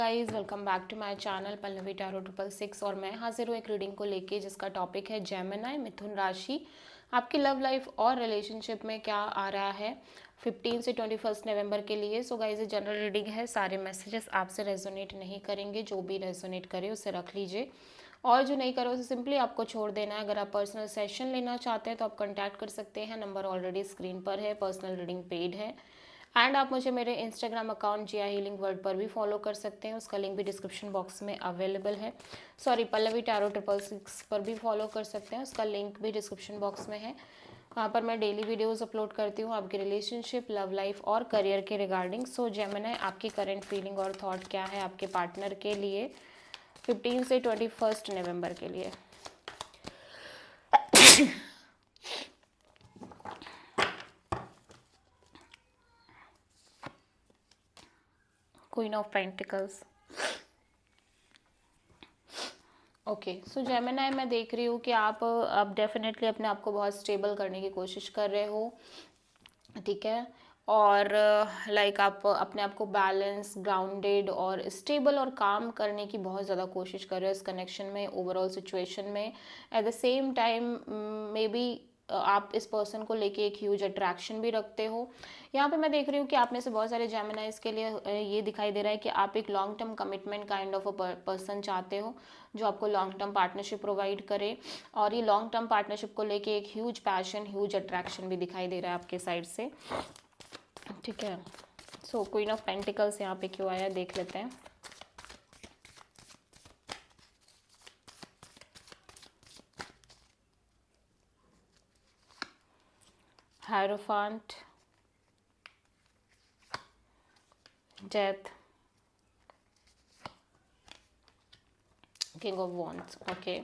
Guys welcome back to my channel Pallavi tarot 666 और मैं हाजिर हूँ एक रीडिंग को लेके जिसका टॉपिक है जेमिनी मिथुन राशि। आपकी लव लाइफ और रिलेशनशिप में क्या आ रहा है 15 से 21 नवंबर के लिए। सो गाइस ये जनरल रीडिंग है, सारे मैसेजेस आपसे रेजोनेट नहीं करेंगे, जो भी रेजोनेट करे उसे रख लीजिए और जो नहीं करे उसे सिंपली आपको छोड़ देना है। अगर आप पर्सनल सेशन लेना चाहते हैं तो आप कॉन्टैक्ट कर सकते हैं, नंबर ऑलरेडी स्क्रीन पर है, पर्सनल रीडिंग पेड है। एंड आप मुझे मेरे इंस्टाग्राम अकाउंट जिया हीलिंग वर्ल्ड पर भी फॉलो कर सकते हैं, उसका लिंक भी डिस्क्रिप्शन बॉक्स में अवेलेबल है। सॉरी, पल्लवी टैरो 666 पर भी फॉलो कर सकते हैं, उसका लिंक भी डिस्क्रिप्शन बॉक्स में है। वहाँ पर मैं डेली वीडियोस अपलोड करती हूँ आपकी रिलेशनशिप, लव लाइफ और करियर के रिगार्डिंग। सो जेमिनी, आपकी करंट फीलिंग और थॉट क्या है आपके पार्टनर के लिए 15 से 21 नवंबर के लिए। Queen of pentacles. Okay, so Gemini, मैं देख रही हूँ कि आप अब डेफिनेटली अपने आप को बहुत स्टेबल करने की कोशिश कर रहे हो, ठीक है। और लाइक आप अपने आप को बैलेंस, ग्राउंडेड और स्टेबल और काम करने की बहुत ज़्यादा कोशिश कर रहे हो इस कनेक्शन में, ओवरऑल सिचुएशन में। At the same time may be आप इस पर्सन को लेके एक ह्यूज अट्रैक्शन भी रखते हो। यहाँ पे मैं देख रही हूँ कि आप में से बहुत सारे जेमिनाइज के लिए ये दिखाई दे रहा है कि आप एक long term commitment kind of a person चाहते हो जो आपको लॉन्ग टर्म पार्टनरशिप प्रोवाइड करे। और ये लॉन्ग टर्म पार्टनरशिप को लेके एक ह्यूज पैशन, ह्यूज अट्रैक्शन भी दिखाई दे रहा है आपके साइड से, ठीक है। सो क्वीन ऑफ पेंटिकल्स यहाँ पे क्यों आया देख लेते हैं। Hierophant, death, king of wands. Okay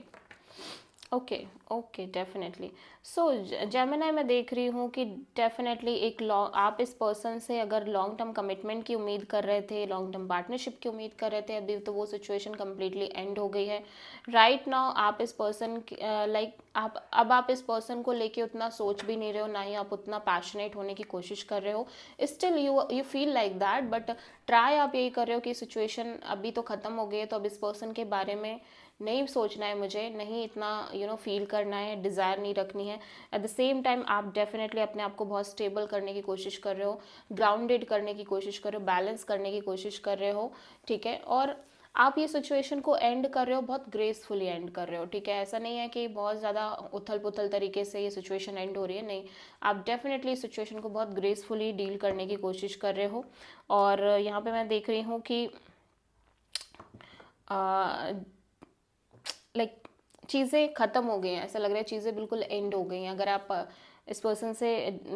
okay okay, definitely. So Gemini, मैं देख रही हूँ कि डेफिनेटली एक आप इस पर्सन से अगर लॉन्ग टर्म कमिटमेंट की उम्मीद कर रहे थे, लॉन्ग टर्म पार्टनरशिप की उम्मीद कर रहे थे, अभी तो वो सिचुएशन कम्प्लीटली एंड हो गई है। राइट नाउ आप इस पर्सन लाइक आप इस पर्सन को लेके उतना सोच भी नहीं रहे हो, ना ही आप उतना पैशनेट होने की कोशिश कर रहे हो। Still you feel like that, but try आप यही कर रहे हो कि सिचुएशन अभी तो ख़त्म हो गई है, तो अब इस पर्सन के बारे में नहीं सोचना है मुझे, नहीं इतना फील करना है, डिज़ायर नहीं रखनी है। एट द सेम टाइम आप डेफिनेटली अपने आप को बहुत स्टेबल करने की कोशिश कर रहे हो, ग्राउंडेड करने की कोशिश कर रहे हो, बैलेंस करने की कोशिश कर रहे हो, ठीक है। और आप ये सिचुएशन को एंड कर रहे हो, बहुत ग्रेसफुली एंड कर रहे हो, ठीक है। ऐसा नहीं है कि बहुत ज़्यादा उथल पुथल तरीके से ये सिचुएशन एंड हो रही है, नहीं। आप डेफिनेटली इस सिचुएशन को बहुत ग्रेसफुली डील करने की कोशिश कर रहे हो। और यहाँ पे मैं देख रही हूँ कि लाइक चीज़ें ख़त्म हो गई हैं, ऐसा लग रहा है चीज़ें बिल्कुल एंड हो गई हैं। अगर आप इस पर्सन से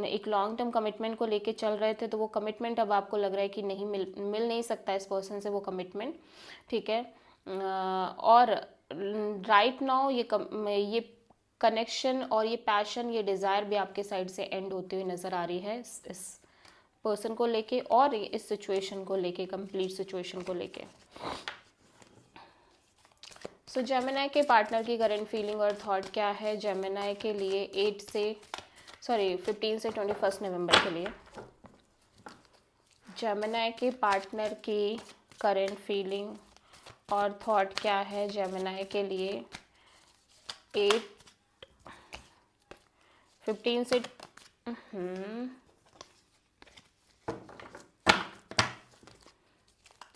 एक लॉन्ग टर्म कमिटमेंट को लेके चल रहे थे तो वो कमिटमेंट अब आपको लग रहा है कि नहीं मिल नहीं सकता इस पर्सन से वो कमिटमेंट, ठीक है। और राइट नाउ ये कनेक्शन और ये पैशन, ये डिज़ायर भी आपके साइड से एंड होती हुई नज़र आ रही है इस पर्सन को लेके और इस सिचुएशन को लेके, कंप्लीट सिचुएशन को लेके। सो जेमिनी के पार्टनर की करंट फीलिंग और थॉट क्या है जेमिनी के लिए 15 से 21 नवंबर के लिए। जेमिनी के पार्टनर की करंट फीलिंग और थॉट क्या है जेमिनी के लिए 15 से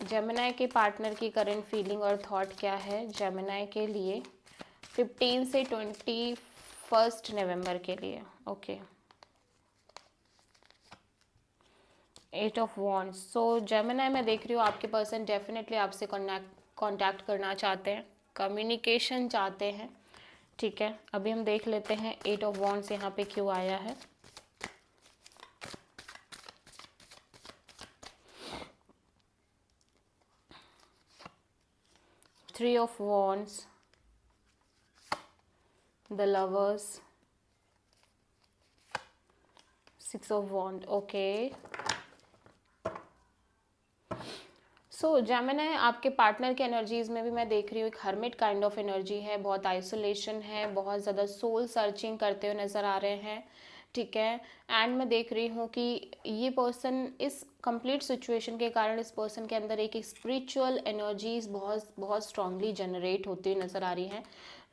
जेमिनी के पार्टनर की करंट फीलिंग और थॉट क्या है जेमिनी के लिए 15 से 21 नवंबर के लिए। Okay, 8 of wands. So Gemini, मैं देख रही हूँ आपके पर्सन डेफिनेटली आपसे कांटेक्ट करना चाहते हैं, कम्युनिकेशन चाहते हैं, ठीक है। अभी हम देख लेते हैं 8 ऑफ वॉन्ड्स यहाँ पे क्यों आया है। Three of Wands, the Lovers, Six of Wands. Okay. So Gemini, आपके पार्टनर के एनर्जीज में भी मैं देख रही हूँ एक हर्मिट काइंड ऑफ एनर्जी है, बहुत आइसोलेशन है, बहुत ज़्यादा सोल सर्चिंग करते हुए नज़र आ रहे हैं, ठीक है। एंड मैं देख रही हूँ कि ये पर्सन इस कंप्लीट सिचुएशन के कारण इस पर्सन के अंदर एक स्पिरिचुअल एनर्जीज बहुत बहुत स्ट्रांगली जनरेट होती हुई नज़र आ रही हैं।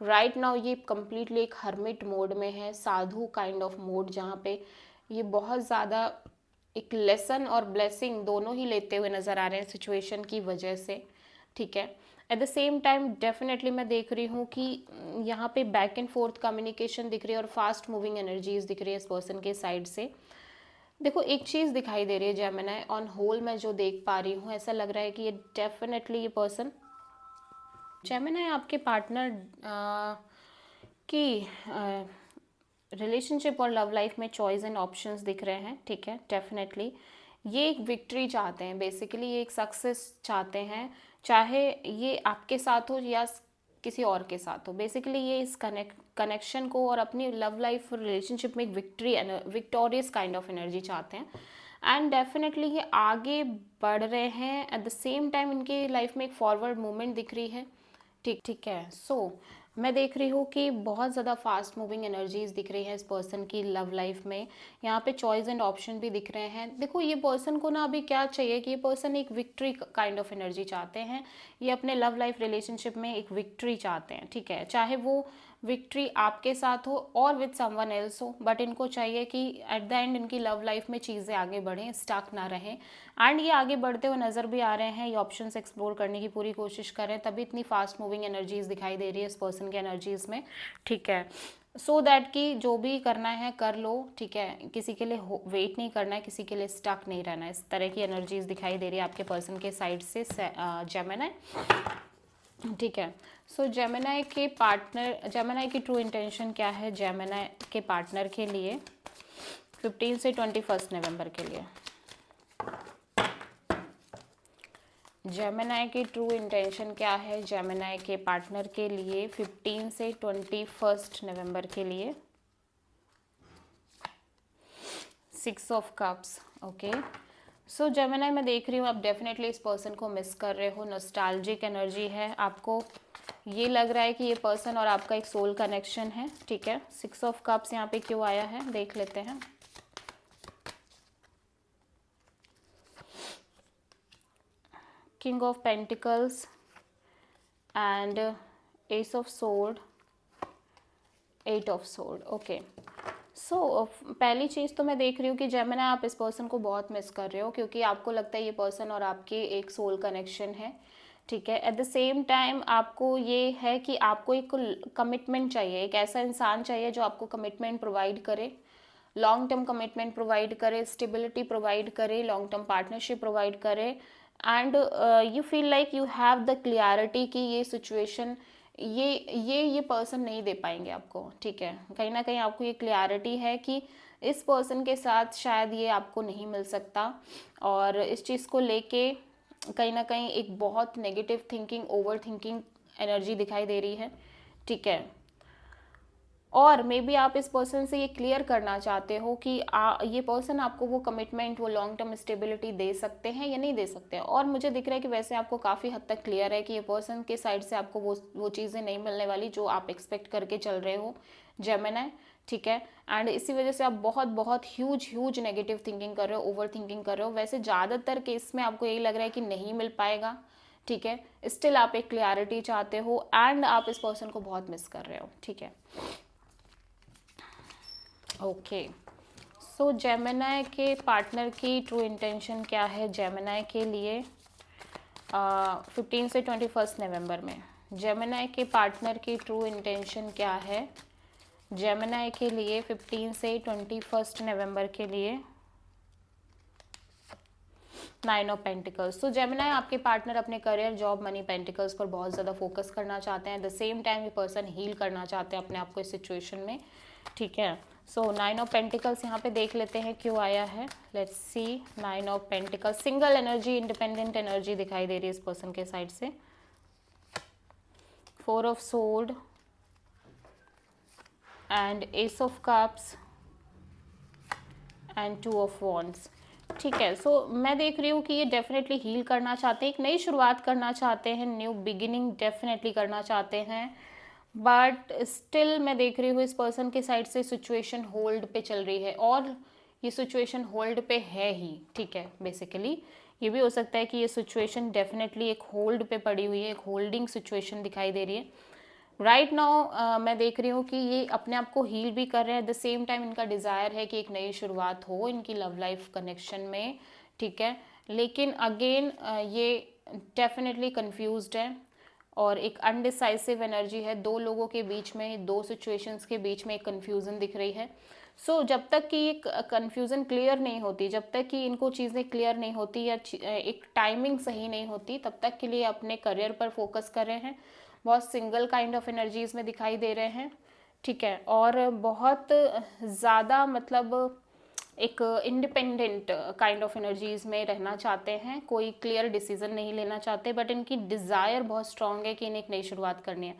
राइट नाउ ये कम्प्लीटली एक हर्मिट मोड में है, साधु काइंड ऑफ मोड, जहाँ पे ये बहुत ज़्यादा एक लेसन और ब्लेसिंग दोनों ही लेते हुए नज़र आ रहे हैं सिचुएशन की वजह से, ठीक है। At the same time definitely मैं देख रही हूँ कि यहाँ पे बैक एंड फोर्थ कम्युनिकेशन दिख रही है और फास्ट मूविंग एनर्जीज दिख रही है इस पर्सन के साइड से। देखो एक चीज़ दिखाई दे रही है जेमिनी, ऑन होल मैं जो देख पा रही हूँ ऐसा लग रहा है कि ये डेफिनेटली ये पर्सन जेमिनी आपके पार्टनर की रिलेशनशिप और लव लाइफ में चॉइस एंड ऑप्शंस दिख रहे हैं, ठीक है। डेफिनेटली ये एक विक्ट्री चाहते हैं, बेसिकली ये एक सक्सेस चाहते हैं, चाहे ये आपके साथ हो या किसी और के साथ हो। बेसिकली ये इस कनेक्शन को और अपनी लव लाइफ रिलेशनशिप में एक विक्टोरियस काइंड ऑफ एनर्जी चाहते हैं। एंड डेफिनेटली ये आगे बढ़ रहे हैं, एट द सेम टाइम इनकी लाइफ में एक फॉरवर्ड मूवमेंट दिख रही है, ठीक है। सो मैं देख रही हूँ कि बहुत ज़्यादा फास्ट मूविंग एनर्जीज दिख रही है इस पर्सन की लव लाइफ में। यहाँ पे चॉइस एंड ऑप्शन भी दिख रहे हैं। देखो ये पर्सन को ना अभी क्या चाहिए कि ये पर्सन एक विक्ट्री काइंड ऑफ एनर्जी चाहते हैं, ये अपने लव लाइफ रिलेशनशिप में एक विक्ट्री चाहते हैं, ठीक है। चाहे वो विक्ट्री आपके साथ हो और विद समवन एल्स हो, बट इनको चाहिए कि एट द एंड इनकी लव लाइफ में चीज़ें आगे बढ़ें, स्टक ना रहें। एंड ये आगे बढ़ते हुए नज़र भी आ रहे हैं, ये ऑप्शंस एक्सप्लोर करने की पूरी कोशिश कर रहे हैं, तभी इतनी फास्ट मूविंग एनर्जीज दिखाई दे रही है इस पर्सन के एनर्जीज में, ठीक है। सो दैट कि जो भी करना है कर लो, ठीक है, किसी के लिए वेट नहीं करना है, किसी के लिए स्टक नहीं रहना है। इस तरह की एनर्जीज दिखाई दे रही है आपके पर्सन के साइड से जेमिनी, ठीक है। सो जेमिनी के पार्टनर, जेमिनी की ट्रू इंटेंशन क्या है जेमिनी के पार्टनर के लिए 15 से 21 नवंबर के लिए? जेमिनी की ट्रू इंटेंशन क्या है जेमिनी के पार्टनर के लिए 15 से 21 नवंबर के लिए? 6 of cups, okay. So Gemini मैं देख रही हूँ आप डेफिनेटली इस पर्सन को मिस कर रहे हो, नॉस्टैल्जिक एनर्जी है, आपको ये लग रहा है कि ये पर्सन और आपका एक सोल कनेक्शन है, ठीक है। 6 ऑफ कप्स यहाँ पे क्यों आया है देख लेते हैं। King of pentacles and ace of sword, 8 of sword, okay. So पहली चीज़ तो मैं देख रही हूँ कि जेमिनी आप इस पर्सन को बहुत मिस कर रहे हो, क्योंकि आपको लगता है ये पर्सन और आपके एक सोल कनेक्शन है, ठीक है। एट द सेम टाइम आपको ये है कि आपको एक कमिटमेंट चाहिए, एक ऐसा इंसान चाहिए जो आपको कमिटमेंट प्रोवाइड करे, लॉन्ग टर्म कमिटमेंट प्रोवाइड करे, स्टेबिलिटी प्रोवाइड करे, लॉन्ग टर्म पार्टनरशिप प्रोवाइड करे। And you feel like you have the clarity कि ये सिचुएशन ये पर्सन नहीं दे पाएंगे आपको, ठीक है। कहीं ना कहीं आपको ये क्लियरिटी है कि इस पर्सन के साथ शायद ये आपको नहीं मिल सकता, और इस चीज़ को लेके कहीं ना कहीं एक बहुत negative thinking, over thinking energy दिखाई दे रही है, ठीक है। और मे बी आप इस पर्सन से ये क्लियर करना चाहते हो कि ये पर्सन आपको वो कमिटमेंट, वो लॉन्ग टर्म स्टेबिलिटी दे सकते हैं या नहीं दे सकते हैं। और मुझे दिख रहा है कि वैसे आपको काफ़ी हद तक क्लियर है कि ये पर्सन के साइड से आपको वो चीज़ें नहीं मिलने वाली जो आप एक्सपेक्ट करके चल रहे हो जेमिनी, ठीक है। एंड इसी वजह से आप बहुत बहुत ह्यूज नेगेटिव थिंकिंग कर रहे हो, ओवर थिंकिंग कर रहे हो। वैसे ज़्यादातर केस में आपको यही लग रहा है कि नहीं मिल पाएगा, ठीक है। स्टिल आप एक क्लियरिटी चाहते हो एंड आप इस पर्सन को बहुत मिस कर रहे हो, ठीक है। ओके, सो जेमिनी के पार्टनर की ट्रू इंटेंशन क्या है जेमिनी के लिए 15 से 21 नवंबर में? जेमिनी के पार्टनर की ट्रू इंटेंशन क्या है जेमिनी के लिए 15 से 21 नवंबर के लिए? 9 ऑफ पेंटिकल्स। तो जेमिनी आपके पार्टनर अपने करियर, जॉब, मनी, पेंटिकल्स पर बहुत ज़्यादा फोकस करना चाहते हैं। द सेम टाइम ये पर्सन हील करना चाहते हैं अपने आप को इस सिचुएशन में, ठीक है। सो 9 ऑफ पेंटिकल्स यहाँ पे देख लेते हैं क्यों आया है। Let's see, 9 of pentacles single energy, independent energy दिखाई दे रही है इस पर्सन के साइड से। 4 of sword and ace of cups and 2 of wands, ठीक है। सो मैं देख रही हूँ कि ये डेफिनेटली हील करना चाहते हैं, एक नई शुरुआत करना चाहते हैं, न्यू बिगिनिंग डेफिनेटली करना चाहते हैं। बट स्टिल मैं देख रही हूँ इस पर्सन के साइड से सिचुएशन होल्ड पे चल रही है, और ये सिचुएशन होल्ड पे है ही, ठीक है। बेसिकली ये भी हो सकता है कि ये सिचुएशन डेफिनेटली एक होल्ड पे पड़ी हुई है, एक होल्डिंग सिचुएशन दिखाई दे रही है राइट नाउ। मैं देख रही हूँ कि ये अपने आप को हील भी कर रहे हैं, एट द सेम टाइम इनका डिज़ायर है कि एक नई शुरुआत हो इनकी लव लाइफ कनेक्शन में, ठीक है। लेकिन अगेन ये डेफिनेटली कंफ्यूज्ड है, और एक अनडिसाइसिव एनर्जी है दो लोगों के बीच में, दो सिचुएशंस के बीच में एक कन्फ्यूज़न दिख रही है। सो जब तक कि ये कन्फ्यूज़न क्लियर नहीं होती, जब तक कि इनको चीज़ें क्लियर नहीं होती या एक टाइमिंग सही नहीं होती, तब तक के लिए अपने करियर पर फोकस कर रहे हैं। बहुत सिंगल काइंड ऑफ एनर्जीज में दिखाई दे रहे हैं, ठीक है। और बहुत ज़्यादा मतलब एक इंडिपेंडेंट काइंड ऑफ एनर्जीज में रहना चाहते हैं, कोई क्लियर डिसीजन नहीं लेना चाहते, बट इनकी डिज़ायर बहुत स्ट्रांग है कि इन्हें एक नई शुरुआत करनी है।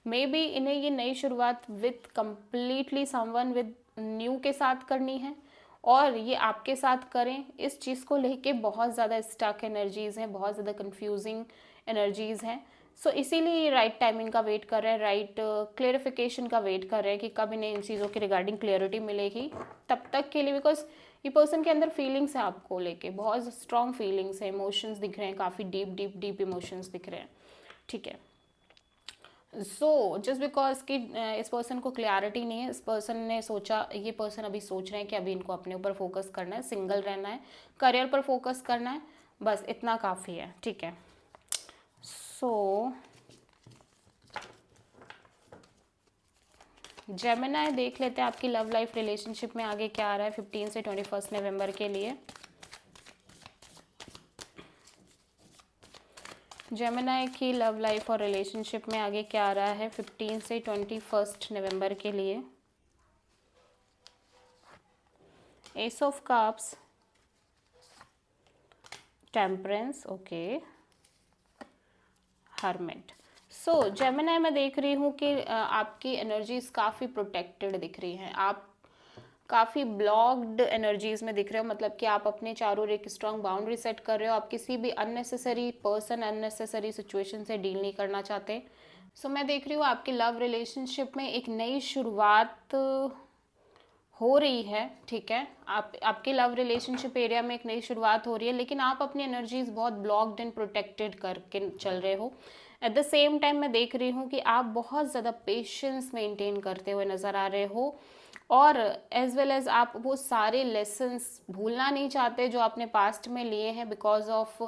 मे बी इन्हें ये नई शुरुआत with completely someone with new के साथ करनी है, और ये आपके साथ करें, इस चीज़ को लेके बहुत ज़्यादा स्टक एनर्जीज़ हैं, बहुत ज़्यादा कंफ्यूजिंग एनर्जीज़ हैं। सो इसीलिए ये राइट टाइमिंग का वेट कर रहे हैं, राइट क्लियरिफिकेशन का वेट कर रहे हैं कि कब इन्हें इन चीज़ों की रिगार्डिंग क्लियरिटी मिलेगी, तब तक के लिए। बिकॉज ये पर्सन के अंदर फीलिंग्स है आपको लेके, बहुत स्ट्रॉन्ग फीलिंग्स है, इमोशंस दिख रहे हैं, काफ़ी डीप डीप डीप इमोशंस दिख रहे हैं, ठीक है। सो जस्ट बिकॉज कि इस पर्सन को क्लैरिटी नहीं है, इस पर्सन ने सोचा, ये पर्सन अभी सोच रहे हैं कि अभी इनको अपने ऊपर फोकस करना है, सिंगल रहना है, करियर पर फोकस करना है, बस इतना काफ़ी है, ठीक है। सो जेमिनी देख लेते हैं आपकी लव लाइफ रिलेशनशिप में आगे क्या आ रहा है 15 से 21 नवंबर के लिए। जेमिनी की लव लाइफ और रिलेशनशिप में आगे क्या आ रहा है 15 से 21 नवंबर के लिए। S of cups, temperance, okay, hermit. So Gemini मैं देख रही हूँ कि आपकी एनर्जीज काफ़ी प्रोटेक्टेड दिख रही हैं, आप काफ़ी ब्लॉक्ड एनर्जीज में दिख रहे हो, मतलब कि आप अपने चारों ओर एक स्ट्रॉन्ग बाउंड्री सेट कर रहे हो, आप किसी भी अननेसेसरी पर्सन, अननेसेसरी सिचुएशन से डील नहीं करना चाहते। सो मैं देख रही हूँ आपकी लव रिलेशनशिप में एक नई शुरुआत हो रही है, ठीक है। आपके लव रिलेशनशिप एरिया में एक नई शुरुआत हो रही है, लेकिन आप अपनी एनर्जीज बहुत ब्लॉक्ड एंड प्रोटेक्टेड करके चल रहे हो। एट द सेम टाइम मैं देख रही हूँ कि आप बहुत ज़्यादा पेशेंस मेंटेन करते हुए नज़र आ रहे हो, और एज वेल एज आप वो सारे लेसन्स भूलना नहीं चाहते जो आपने पास्ट में लिए हैं बिकॉज ऑफ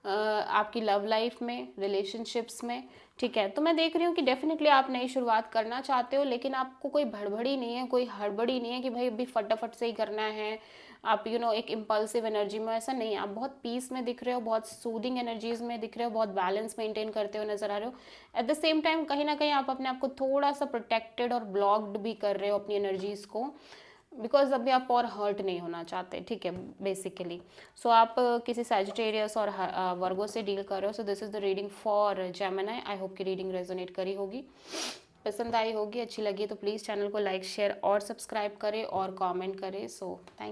आपकी लव लाइफ में, रिलेशनशिप्स में, ठीक है। तो मैं देख रही हूँ कि डेफिनेटली आप नई शुरुआत करना चाहते हो, लेकिन आपको कोई भड़बड़ी नहीं है, कोई हड़बड़ी नहीं है कि भाई अभी फटाफट से ही करना है, आप एक इम्पल्सिव एनर्जी में, ऐसा नहीं है। आप बहुत पीस में दिख रहे हो, बहुत सूदिंग एनर्जीज में दिख रहे हो, बहुत बैलेंस मेंटेन करते हुए नजर आ रहे हो। एट द सेम टाइम कहीं ना कहीं आप अपने आप को थोड़ा सा प्रोटेक्टेड और ब्लॉक्ड भी कर रहे हो अपनी एनर्जीज को, बिकॉज अभी आप और हर्ट नहीं होना चाहते, ठीक है, बेसिकली। सो आप किसी सैजिटेरियस और वर्गो से डील कर रहे हो। So this is the reading for Gemini. I hope की रीडिंग रेजोनेट करी होगी, पसंद आई होगी, अच्छी लगी तो प्लीज़ चैनल को लाइक, शेयर और सब्सक्राइब करें और कमेंट करें। So thank